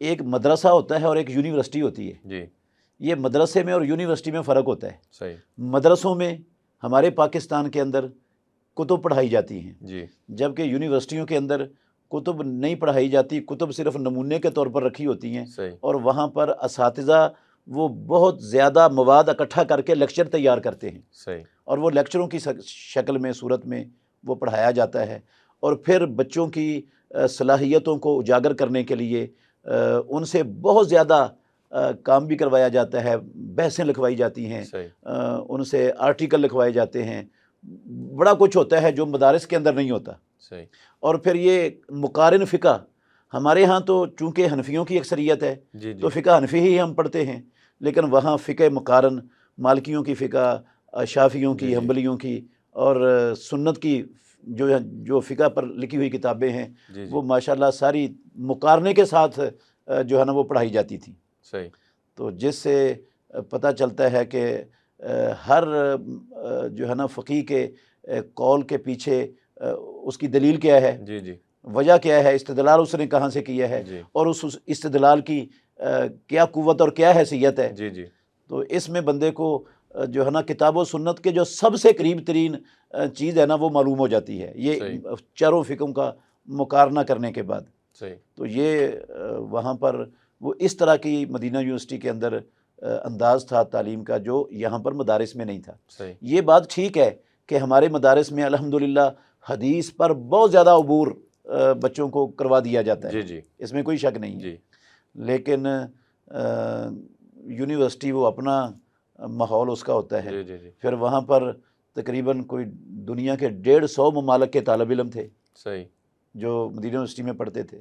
ایک مدرسہ ہوتا ہے اور ایک یونیورسٹی ہوتی ہے. جی یہ مدرسے میں اور یونیورسٹی میں فرق ہوتا ہے. صحیح. مدرسوں میں ہمارے پاکستان کے اندر کتب پڑھائی جاتی ہیں، جی جبکہ یونیورسٹیوں کے اندر کتب نہیں پڑھائی جاتی، کتب صرف نمونے کے طور پر رکھی ہوتی ہیں، صحیح. اور وہاں پر اساتذہ وہ بہت زیادہ مواد اکٹھا کر کے لیکچر تیار کرتے ہیں، صحیح. اور وہ لیکچروں کی شکل میں صورت میں وہ پڑھایا جاتا ہے، اور پھر بچوں کی صلاحیتوں کو اجاگر کرنے کے لیے ان سے بہت زیادہ کام بھی کروایا جاتا ہے، بحثیں لکھوائی جاتی ہیں، صحیح. ان سے آرٹیکل لکھوائے جاتے ہیں، بڑا کچھ ہوتا ہے جو مدارس کے اندر نہیں ہوتا. صحیح. اور پھر یہ مقارن فقہ، ہمارے ہاں تو چونکہ حنفیوں کی اکثریت ہے جی تو جی فقہ حنفی ہی ہم پڑھتے ہیں، لیکن وہاں فقہ مقارن مالکیوں کی فقہ، شافیوں جی کی، جی حنبلیوں کی، اور سنت کی جو فقہ پر لکھی ہوئی کتابیں ہیں جی جی وہ ماشاءاللہ ساری مقارنے کے ساتھ جو ہے نا وہ پڑھائی جاتی تھیں. صحیح. تو جس سے پتہ چلتا ہے کہ ہر جو ہے نا فقیہ کے قول کے پیچھے اس کی دلیل کیا ہے، جی جی وجہ کیا ہے، استدلال اس نے کہاں سے کیا ہے، جی اور اس استدلال کی کیا قوت اور کیا حیثیت ہے. جی جی تو اس میں بندے کو جو ہے نا کتاب و سنت کے جو سب سے قریب ترین چیز ہے نا وہ معلوم ہو جاتی ہے، یہ صحیح. چاروں فقہوں کا مقارنہ کرنے کے بعد. صحیح. تو یہ وہاں پر وہ اس طرح کی مدینہ یونیورسٹی کے اندر انداز تھا تعلیم کا جو یہاں پر مدارس میں نہیں تھا. صحیح. یہ بات ٹھیک ہے کہ ہمارے مدارس میں الحمدللہ حدیث پر بہت زیادہ عبور بچوں کو کروا دیا جاتا جی ہے، جی اس میں کوئی شک نہیں ہے. جی لیکن یونیورسٹی وہ اپنا ماحول اس کا ہوتا ہے. جی جی جی پھر وہاں پر تقریباً کوئی دنیا کے 150 ممالک کے طالب علم تھے صحیح. جو مدینہ یونیورسٹی میں پڑھتے تھے.